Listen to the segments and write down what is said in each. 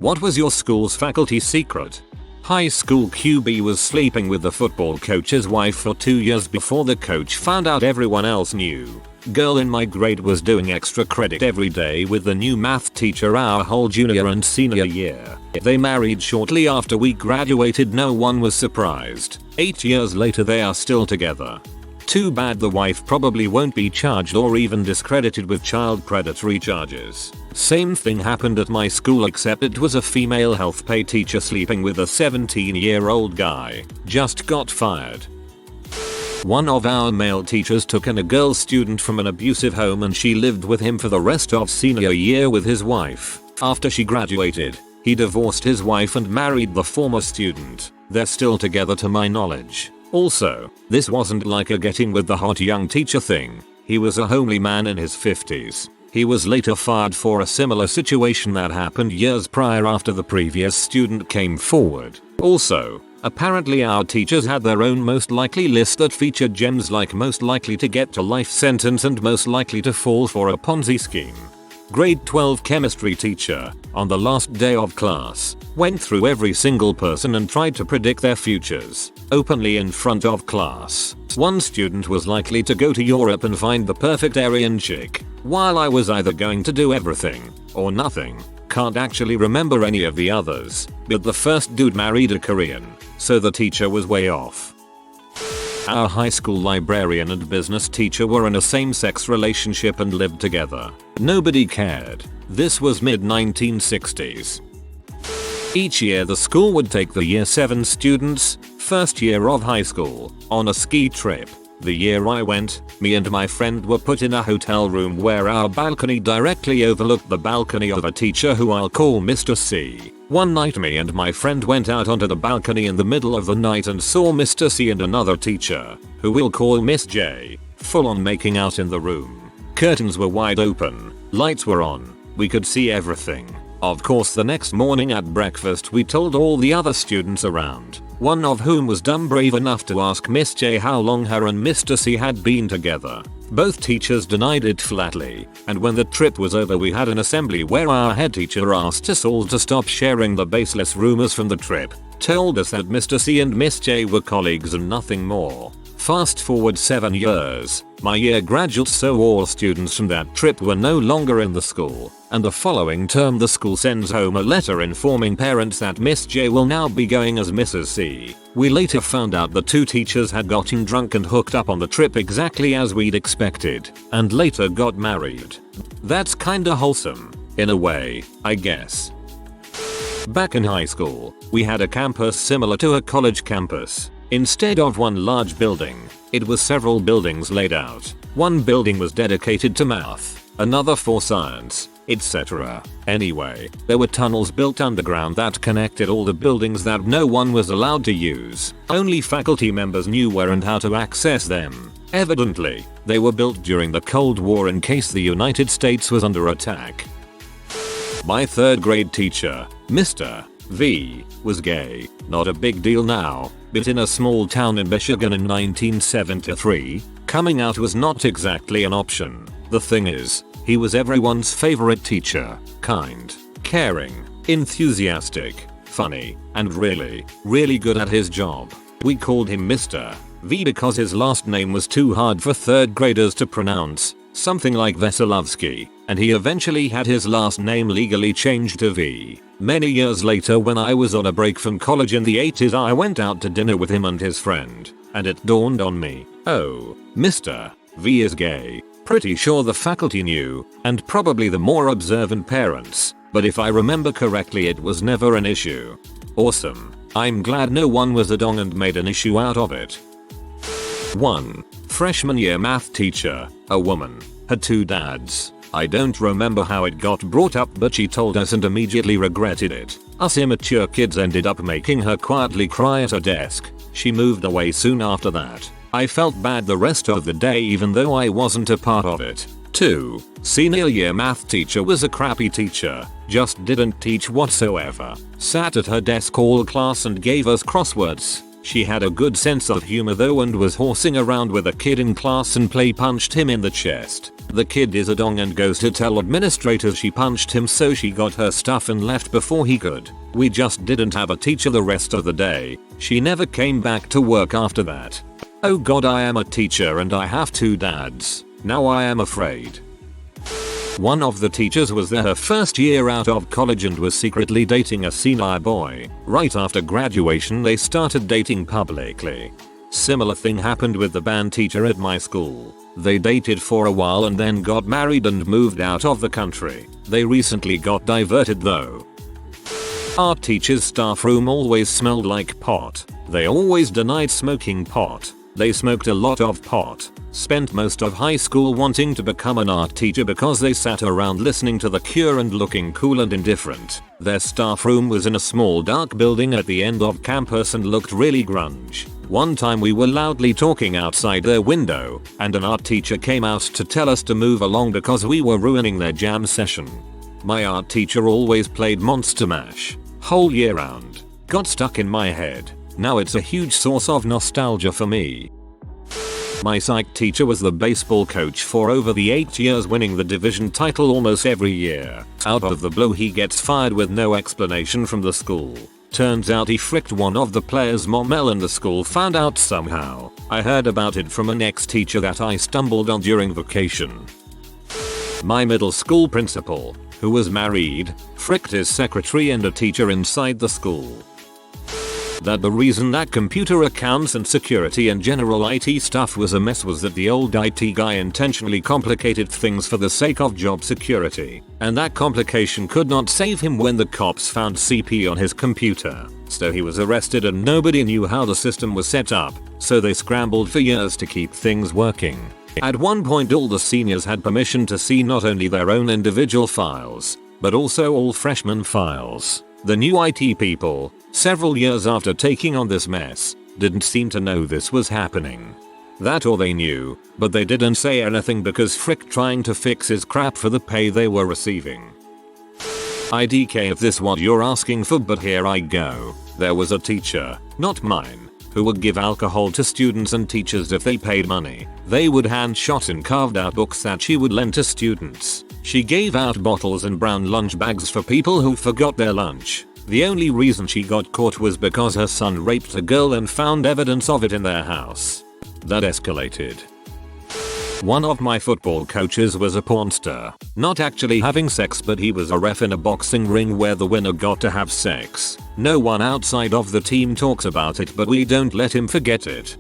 What was your school's faculty secret? High school QB was sleeping with the football coach's wife for 2 years before the coach found out everyone else knew. Girl in my grade was doing extra credit every day with the new math teacher our whole junior and senior year. They married shortly after we graduated. No one was surprised. 8 years later they are still together. Too bad the wife probably won't be charged or even discredited with child predatory charges. Same thing happened at my school, except it was a female health pay teacher sleeping with a 17-year-old guy. Just got fired. One of our male teachers took in a girl student from an abusive home and she lived with him for the rest of senior year with his wife. After she graduated, he divorced his wife and married the former student. They're still together to my knowledge. Also, this wasn't like a getting with the hot young teacher thing. He was a homely man in his 50s. He was later fired for a similar situation that happened years prior after the previous student came forward. Also, apparently our teachers had their own most likely list that featured gems like most likely to get to life sentence and most likely to fall for a Ponzi scheme. Grade 12 chemistry teacher, on the last day of class, went through every single person and tried to predict their futures, openly in front of class. One student was likely to go to Europe and find the perfect Aryan chick, while I was either going to do everything or nothing. Can't actually remember any of the others, but the first dude married a Korean, so the teacher was way off. Our high school librarian and business teacher were in a same-sex relationship and lived together. Nobody cared. This was mid-1960s. Each year the school would take the year 7 students, first year of high school, on a ski trip. The year I went, me and my friend were put in a hotel room where our balcony directly overlooked the balcony of a teacher who I'll call Mr. C. One night me and my friend went out onto the balcony in the middle of the night and saw Mr. C and another teacher, who we'll call Miss J, full on making out in the room. Curtains were wide open, lights were on, we could see everything. Of course the next morning at breakfast we told all the other students around, one of whom was dumb brave enough to ask Miss J how long her and Mr. C had been together. Both teachers denied it flatly, and when the trip was over we had an assembly where our head teacher asked us all to stop sharing the baseless rumors from the trip, told us that Mr. C and Miss J were colleagues and nothing more. Fast forward 7 years, my year graduates, so all students from that trip were no longer in the school, and the following term the school sends home a letter informing parents that Miss J will now be going as Mrs. C. We later found out the two teachers had gotten drunk and hooked up on the trip exactly as we'd expected, and later got married. That's kinda wholesome, in a way, I guess. Back in high school, we had a campus similar to a college campus. Instead of one large building, it was several buildings laid out. One building was dedicated to math, another for science, etc. Anyway, there were tunnels built underground that connected all the buildings that no one was allowed to use. Only faculty members knew where and how to access them. Evidently, they were built during the Cold War in case the United States was under attack. My 3rd grade teacher, Mr. V, was gay. Not a big deal now, but in a small town in Michigan in 1973, coming out was not exactly an option. The thing is, he was everyone's favorite teacher, kind, caring, enthusiastic, funny, and really good at his job. We called him Mr. V because his last name was too hard for 3rd graders to pronounce, something like Veselovsky, and he eventually had his last name legally changed to V. Many years later, when I was on a break from college in the 80s, I went out to dinner with him and his friend, and it dawned on me, oh, Mr. V is gay. Pretty sure the faculty knew, and probably the more observant parents, but if I remember correctly it was never an issue. Awesome. I'm glad no one was a dong and made an issue out of it. 1. Freshman year math teacher, a woman, had 2 dads. I don't remember how it got brought up, but she told us and immediately regretted it. Us immature kids ended up making her quietly cry at her desk. She moved away soon after that. I felt bad the rest of the day even though I wasn't a part of it. 2. Senior year math teacher was a crappy teacher, just didn't teach whatsoever. Sat at her desk all class and gave us crosswords. She had a good sense of humor though and was horsing around with a kid in class and punched him in the chest. The kid is a dong and goes to tell administrators she punched him, so she got her stuff and left before he could. We just didn't have a teacher the rest of the day. She never came back to work after that. Oh god, I am a teacher and I have 2 dads. Now I am afraid. One of the teachers was there her first year out of college and was secretly dating a senior boy. Right after graduation they started dating publicly. Similar thing happened with the band teacher at my school. They dated for a while and then got married and moved out of the country. They recently got diverted though. Our teacher's staff room always smelled like pot. They always denied smoking pot. They smoked a lot of pot. Spent most of high school wanting to become an art teacher because they sat around listening to The Cure and looking cool and indifferent. Their staff room was in a small dark building at the end of campus and looked really grunge. One time we were loudly talking outside their window and an art teacher came out to tell us to move along because we were ruining their jam session. My art teacher always played Monster Mash. Whole year round. Got stuck in my head. Now it's a huge source of nostalgia for me. My psych teacher was the baseball coach for over the 8 years, winning the division title almost every year. Out of the blue he gets fired with no explanation from the school. Turns out he fricked one of the players' mom and the school found out somehow. I heard about it from an ex-teacher that I stumbled on during vacation. My middle school principal, who was married, fricked his secretary and a teacher inside the school. That the reason that computer accounts and security and general IT stuff was a mess was that the old IT guy intentionally complicated things for the sake of job security, and that complication could not save him when the cops found CP on his computer. So he was arrested and nobody knew how the system was set up, so they scrambled for years to keep things working. At one point all the seniors had permission to see not only their own individual files, but also all freshman files. The new IT people, several years after taking on this mess, didn't seem to know this was happening. That or they knew, but they didn't say anything because frick trying to fix his crap for the pay they were receiving. IDK if this what you're asking for, but here I go. There was a teacher, not mine, who would give alcohol to students and teachers if they paid money. They would hand shot in carved out books that she would lend to students. She gave out bottles and brown lunch bags for people who forgot their lunch. The only reason she got caught was because her son raped a girl and found evidence of it in their house. That escalated. One of my football coaches was a porn star. Not actually having sex, but he was a ref in a boxing ring where the winner got to have sex. No one outside of the team talks about it, but we don't let him forget it.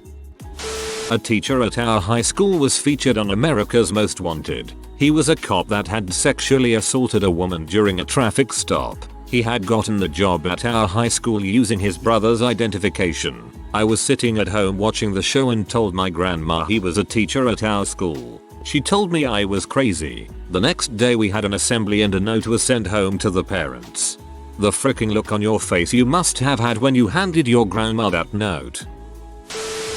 A teacher at our high school was featured on America's Most Wanted. He was a cop that had sexually assaulted a woman during a traffic stop. He had gotten the job at our high school using his brother's identification. I was sitting at home watching the show and told my grandma he was a teacher at our school. She told me I was crazy. The next day we had an assembly and a note was sent home to the parents. The fricking look on your face you must have had when you handed your grandma that note.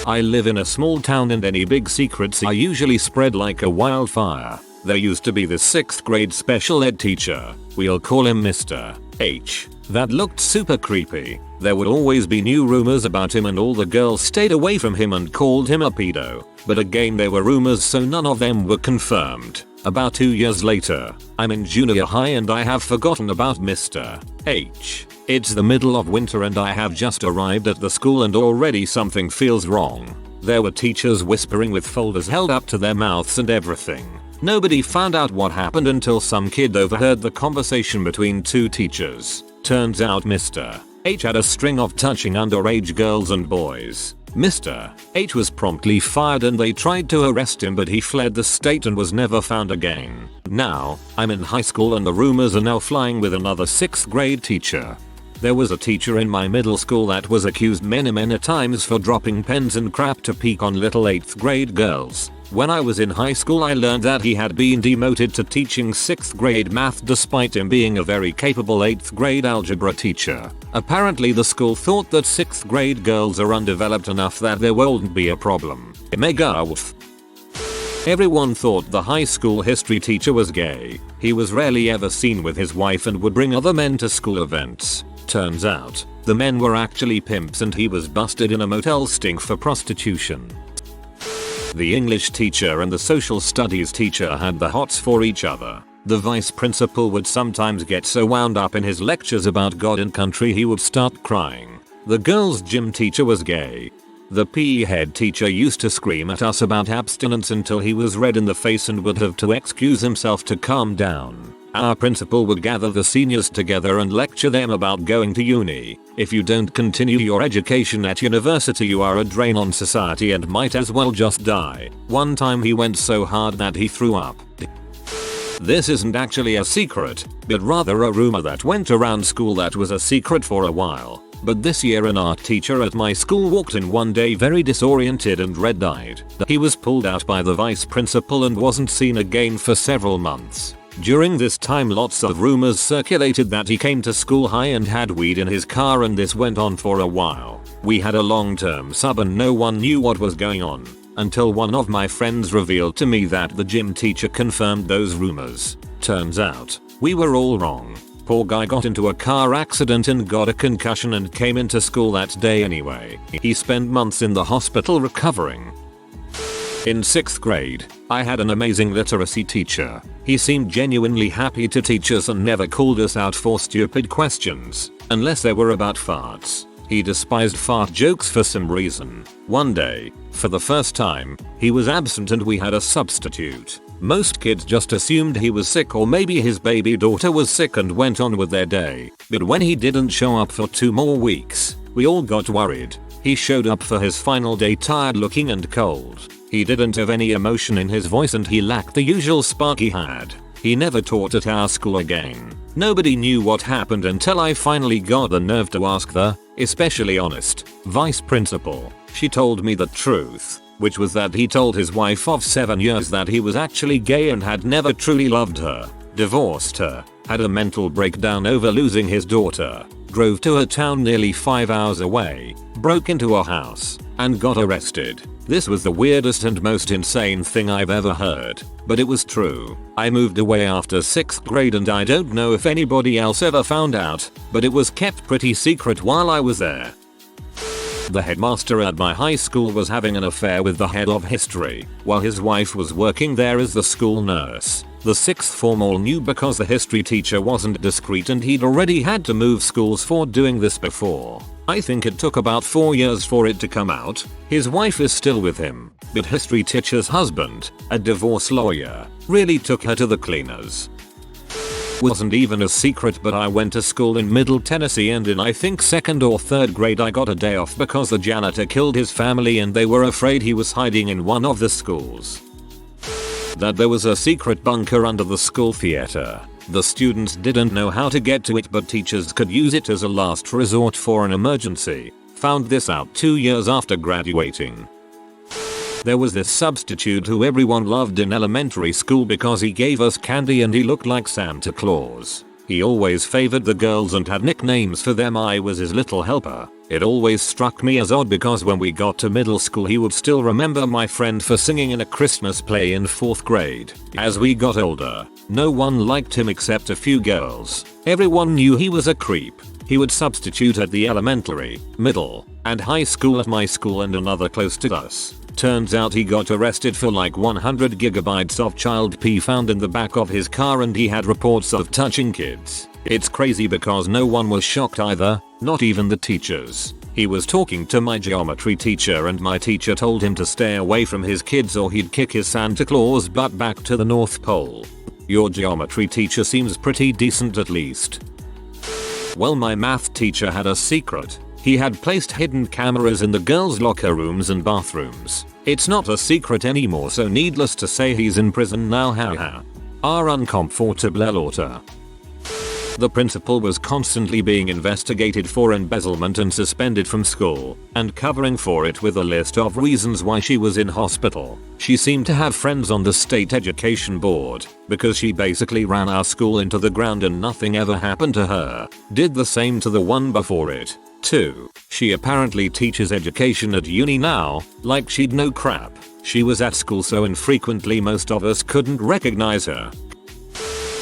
I live in a small town and any big secrets are usually spread like a wildfire. There used to be this 6th grade special ed teacher. We'll call him Mr. H. That looked super creepy. There would always be new rumors about him and all the girls stayed away from him and called him a pedo. But again they were rumors, so none of them were confirmed. About 2 years later, I'm in junior high and I have forgotten about Mr. H. It's the middle of winter and I have just arrived at the school and already something feels wrong. There were teachers whispering with folders held up to their mouths and everything. Nobody found out what happened until some kid overheard the conversation between 2 teachers. Turns out Mr. H had a string of touching underage girls and boys. Mr. H was promptly fired and they tried to arrest him, but he fled the state and was never found again. Now, I'm in high school and the rumors are now flying with another 6th grade teacher. There was a teacher in my middle school that was accused many times for dropping pens and crap to peek on little 8th grade girls. When I was in high school I learned that he had been demoted to teaching 6th grade math despite him being a very capable 8th grade algebra teacher. Apparently the school thought that 6th grade girls are undeveloped enough that there won't be a problem. Mega woof. Everyone thought the high school history teacher was gay. He was rarely ever seen with his wife and would bring other men to school events. Turns out, The men were actually pimps and he was busted in a motel sting for prostitution. The English teacher and the social studies teacher had the hots for each other. The vice principal would sometimes get so wound up in his lectures about God and country he would start crying. The girls' gym teacher was gay. The PE head teacher used to scream at us about abstinence until he was red in the face and would have to excuse himself to calm down. Our principal would gather the seniors together and lecture them about going to uni. If you don't continue your education at university, you are a drain on society and might as well just die. One time he went so hard that he threw up. This isn't actually a secret, but rather a rumor that went around school that was a secret for a while. But this year an art teacher at my school walked in one day very disoriented and red-eyed. He was pulled out by the vice principal and wasn't seen again for several months. During this time lots of rumors circulated that he came to school high and had weed in his car, and this went on for a while. We had a long-term sub and no one knew what was going on. Until one of my friends revealed to me that the gym teacher confirmed those rumors. Turns out, we were all wrong. Poor guy got into a car accident and got a concussion and came into school that day anyway. He spent months in the hospital recovering. In 6th grade, I had an amazing literacy teacher. He seemed genuinely happy to teach us and never called us out for stupid questions, unless they were about farts. He despised fart jokes for some reason. One day, for the first time, he was absent and we had a substitute. Most kids just assumed he was sick or maybe his baby daughter was sick and went on with their day. But when he didn't show up for 2 more weeks, we all got worried. He showed up for his final day tired looking and cold. He didn't have any emotion in his voice and he lacked the usual spark he had. He never taught at our school again. Nobody knew what happened until I finally got the nerve to ask the, especially honest, vice principal. She told me the truth, which was that he told his wife of 7 years that he was actually gay and had never truly loved her, divorced her, had a mental breakdown over losing his daughter, drove to a town nearly 5 hours away, broke into a house, and got arrested. This was the weirdest and most insane thing I've ever heard, but it was true. I moved away after 6th grade and I don't know if anybody else ever found out, but it was kept pretty secret while I was there. The headmaster at my high school was having an affair with the head of history, while his wife was working there as the school nurse. The 6th form all knew because the history teacher wasn't discreet and he'd already had to move schools for doing this before. I think it took about 4 years for it to come out. His wife is still with him, but history teacher's husband, a divorce lawyer, really took her to the cleaners. Wasn't even a secret, but I went to school in Middle Tennessee and in I think 2nd or 3rd grade I got a day off because the janitor killed his family and they were afraid he was hiding in one of the schools. That there was a secret bunker under the school theater. The students didn't know how to get to it, but teachers could use it as a last resort for an emergency. Found this out 2 years after graduating. There was this substitute who everyone loved in elementary school because he gave us candy and he looked like Santa Claus. He always favored the girls and had nicknames for them. I was his little helper. It always struck me as odd because when we got to middle school he would still remember my friend for singing in a Christmas play in 4th grade. As we got older, no one liked him except a few girls. Everyone knew he was a creep. He would substitute at the elementary, middle, and high school at my school and another close to us. Turns out he got arrested for like 100 gigabytes of child pee found in the back of his car and he had reports of touching kids. It's crazy because no one was shocked either, not even the teachers. He was talking to my geometry teacher and my teacher told him to stay away from his kids or he'd kick his Santa Claus butt back to the North Pole. Your geometry teacher seems pretty decent at least. Well, my math teacher had a secret. He had placed hidden cameras in the girls' locker rooms and bathrooms. It's not a secret anymore, so needless to say he's in prison now, haha. Our uncomfortable laughter. The principal was constantly being investigated for embezzlement and suspended from school, and covering for it with a list of reasons why she was in hospital. She seemed to have friends on the state education board, because she basically ran our school into the ground and nothing ever happened to her. Did the same to the one before it, too. She apparently teaches education at uni now, like she'd know crap. She was at school so infrequently most of us couldn't recognize her.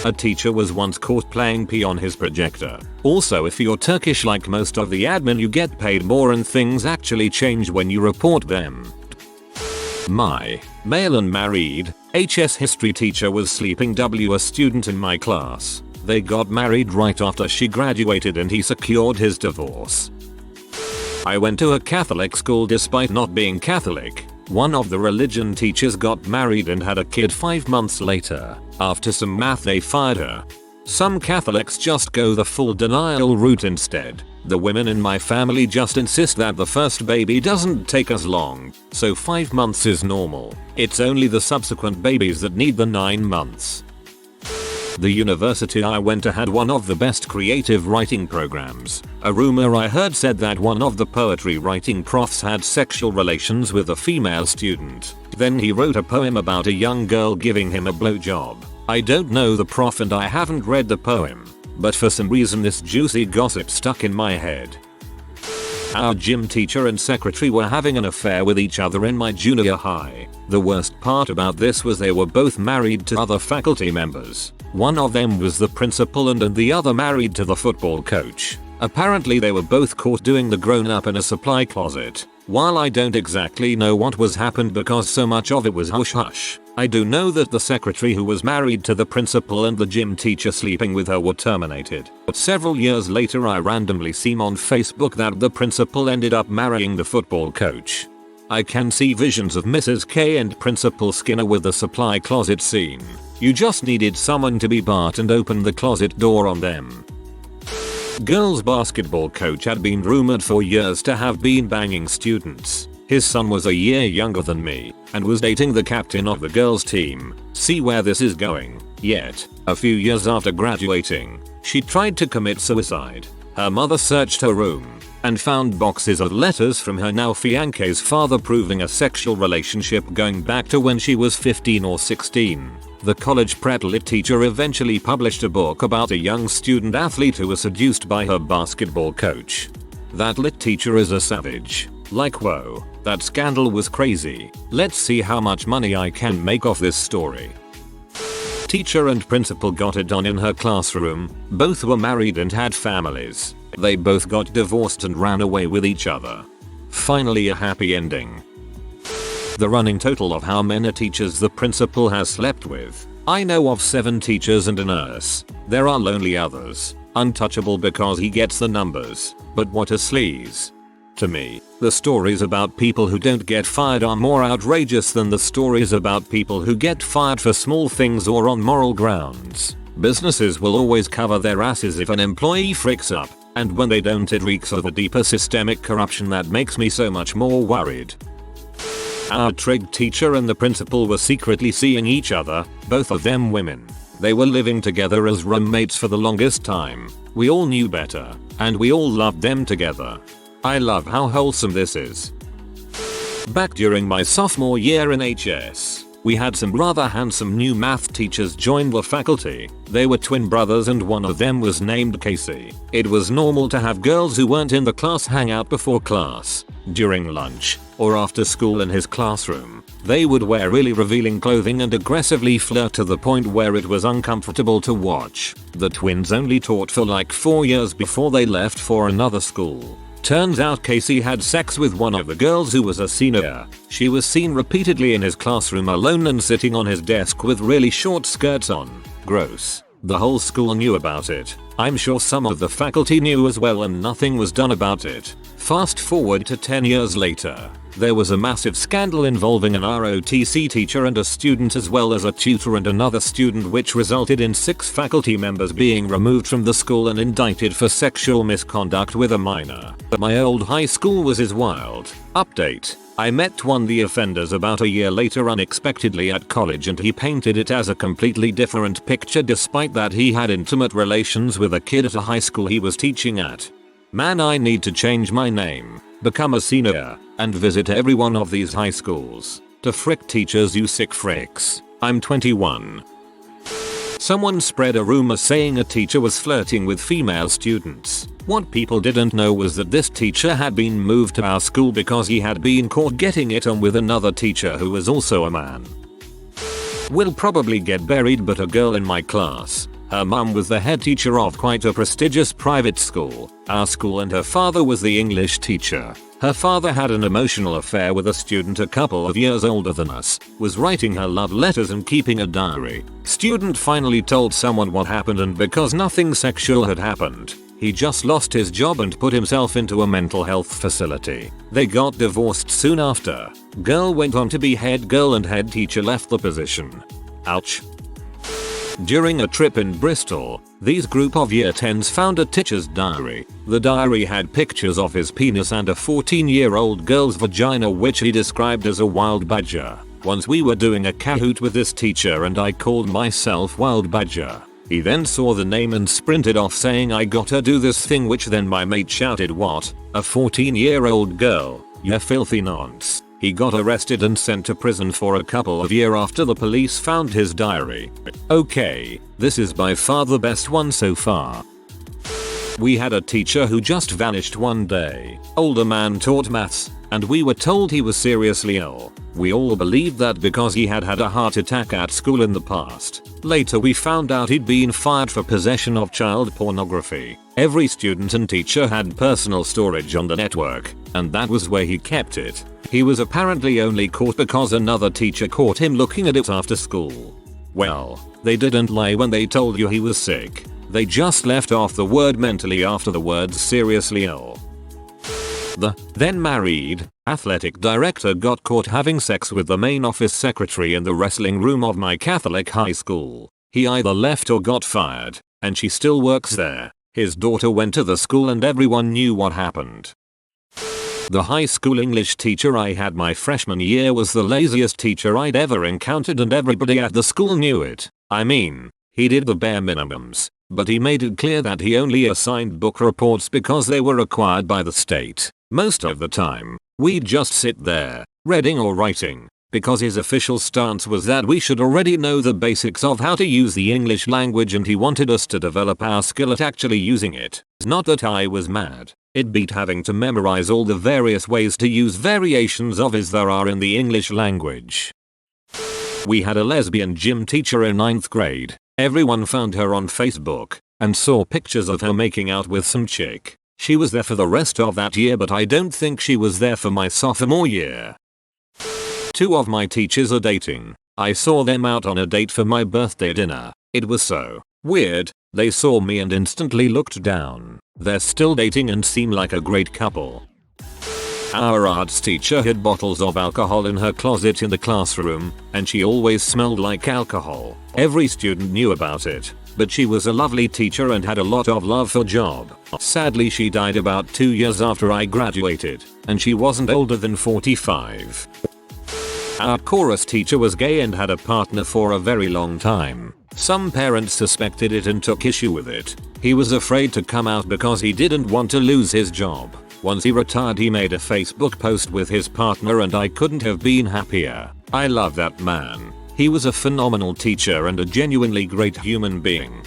A teacher was once caught playing pee on his projector. Also, if you're Turkish like most of the admin, you get paid more and things actually change when you report them. My male and married HS history teacher was sleeping with a student in my class. They got married right after she graduated and he secured his divorce. I went to a Catholic school despite not being Catholic. One of the religion teachers got married and had a kid 5 months later. After some math they fired her. Some Catholics just go the full denial route instead. The women in my family just insist that the first baby doesn't take as long, so 5 months is normal. It's only the subsequent babies that need the 9 months. The university I went to had one of the best creative writing programs. A rumor I heard said that one of the poetry writing profs had sexual relations with a female student. Then he wrote a poem about a young girl giving him a blowjob. I don't know the prof and I haven't read the poem, but for some reason this juicy gossip stuck in my head. Our gym teacher and secretary were having an affair with each other in my junior high. The worst part about this was they were both married to other faculty members. One of them was the principal and the other married to the football coach. Apparently they were both caught doing the grown-up in a supply closet. While I don't exactly know what was happened because so much of it was hush-hush, I do know that the secretary who was married to the principal and the gym teacher sleeping with her were terminated. But several years later I randomly seen on Facebook that the principal ended up marrying the football coach. I can see visions of Mrs. K and Principal Skinner with the supply closet scene. You just needed someone to be Bart and open the closet door on them. Girls' basketball coach had been rumored for years to have been banging students. His son was a year younger than me and was dating the captain of the girls' team. See where this is going. Yet, a few years after graduating, she tried to commit suicide. Her mother searched her room and found boxes of letters from her now fiance's father proving a sexual relationship going back to when she was 15 or 16. The college prep lit teacher eventually published a book about a young student athlete who was seduced by her basketball coach. That lit teacher is a savage. Like, whoa, that scandal was crazy. Let's see how much money I can make off this story. Teacher and principal got it done in her classroom. Both were married and had families. They both got divorced and ran away with each other. Finally a happy ending. The running total of how many teachers the principal has slept with. I know of 7 teachers and a nurse. There are lonely others. Untouchable because he gets the numbers. But what a sleaze. To me, the stories about people who don't get fired are more outrageous than the stories about people who get fired for small things or on moral grounds. Businesses will always cover their asses if an employee freaks up, and when they don't it reeks of a deeper systemic corruption that makes me so much more worried. Our trig teacher and the principal were secretly seeing each other, both of them women. They were living together as roommates for the longest time. We all knew better, and we all loved them together. I love how wholesome this is. Back during my sophomore year in HS, we had some rather handsome new math teachers join the faculty. They were twin brothers and one of them was named Casey. It was normal to have girls who weren't in the class hang out before class, during lunch, or after school in his classroom. They would wear really revealing clothing and aggressively flirt to the point where it was uncomfortable to watch. The twins only taught for like 4 years before they left for another school. Turns out Casey had sex with one of the girls who was a senior. She was seen repeatedly in his classroom alone and sitting on his desk with really short skirts on. Gross. The whole school knew about it. I'm sure some of the faculty knew as well and nothing was done about it. Fast forward to 10 years later. There was a massive scandal involving an ROTC teacher and a student as well as a tutor and another student, which resulted in 6 faculty members being removed from the school and indicted for sexual misconduct with a minor. My old high school was as wild. Update. I met one of the offenders about a year later unexpectedly at college and he painted it as a completely different picture despite that he had intimate relations with a kid at a high school he was teaching at. Man, I need to change my name, become a senior, and visit every one of these high schools. To frick teachers, you sick fricks. I'm 21. Someone spread a rumor saying a teacher was flirting with female students. What people didn't know was that this teacher had been moved to our school because he had been caught getting it on with another teacher who was also a man. Will probably get buried, but a girl in my class Her mum was the head teacher of quite a prestigious private school, our school, and her father was the English teacher. Her father had an emotional affair with a student a couple of years older than us, was writing her love letters and keeping a diary. Student finally told someone what happened, and because nothing sexual had happened, he just lost his job and put himself into a mental health facility. They got divorced soon after. Girl went on to be head girl and head teacher left the position. Ouch. During a trip in Bristol, these group of year 10s found a teacher's diary. The diary had pictures of his penis and a 14-year-old girl's vagina, which he described as a wild badger. Once we were doing a Kahoot with this teacher and I called myself Wild Badger. He then saw the name and sprinted off saying I gotta do this thing, which then my mate shouted, "What? A 14-year-old girl? You filthy nonce." He got arrested and sent to prison for a couple of years after the police found his diary. Okay, this is by far the best one so far. We had a teacher who just vanished one day. Older man taught maths, and we were told he was seriously ill. We all believed that because he had had a heart attack at school in the past. Later we found out he'd been fired for possession of child pornography. Every student and teacher had personal storage on the network, and that was where he kept it. He was apparently only caught because another teacher caught him looking at it after school. Well, they didn't lie when they told you he was sick. They just left off the word mentally after the words seriously ill. The then married athletic director got caught having sex with the main office secretary in the wrestling room of my Catholic high school. He either left or got fired, and she still works there. His daughter went to the school and everyone knew what happened. The high school English teacher I had my freshman year was the laziest teacher I'd ever encountered, and everybody at the school knew it. I mean, he did the bare minimums, but he made it clear that he only assigned book reports because they were required by the state. Most of the time, we'd just sit there, reading or writing, because his official stance was that we should already know the basics of how to use the English language, and he wanted us to develop our skill at actually using it. Not that I was mad. It beat having to memorize all the various ways to use variations of "is" there are in the English language. We had a lesbian gym teacher in 9th grade. Everyone found her on Facebook and saw pictures of her making out with some chick. She was there for the rest of that year, but I don't think she was there for my sophomore year. Two of my teachers are dating. I saw them out on a date for my birthday dinner. It was so weird. They saw me and instantly looked down. They're still dating and seem like a great couple. Our arts teacher hid bottles of alcohol in her closet in the classroom, and she always smelled like alcohol. Every student knew about it, but she was a lovely teacher and had a lot of love for job. Sadly, she died about 2 years after I graduated, and she wasn't older than 45. Our chorus teacher was gay and had a partner for a very long time. Some parents suspected it and took issue with it. He was afraid to come out because he didn't want to lose his job. Once he retired, he made a Facebook post with his partner, and I couldn't have been happier. I love that man. He was a phenomenal teacher and a genuinely great human being.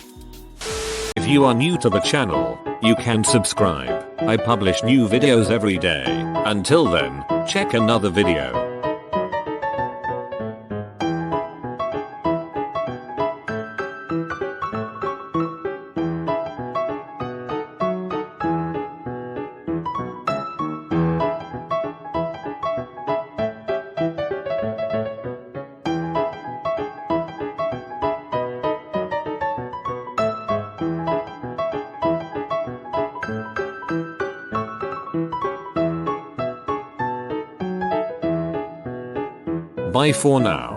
If you are new to the channel, you can subscribe. I publish new videos every day. Until then, check another video. Bye for now.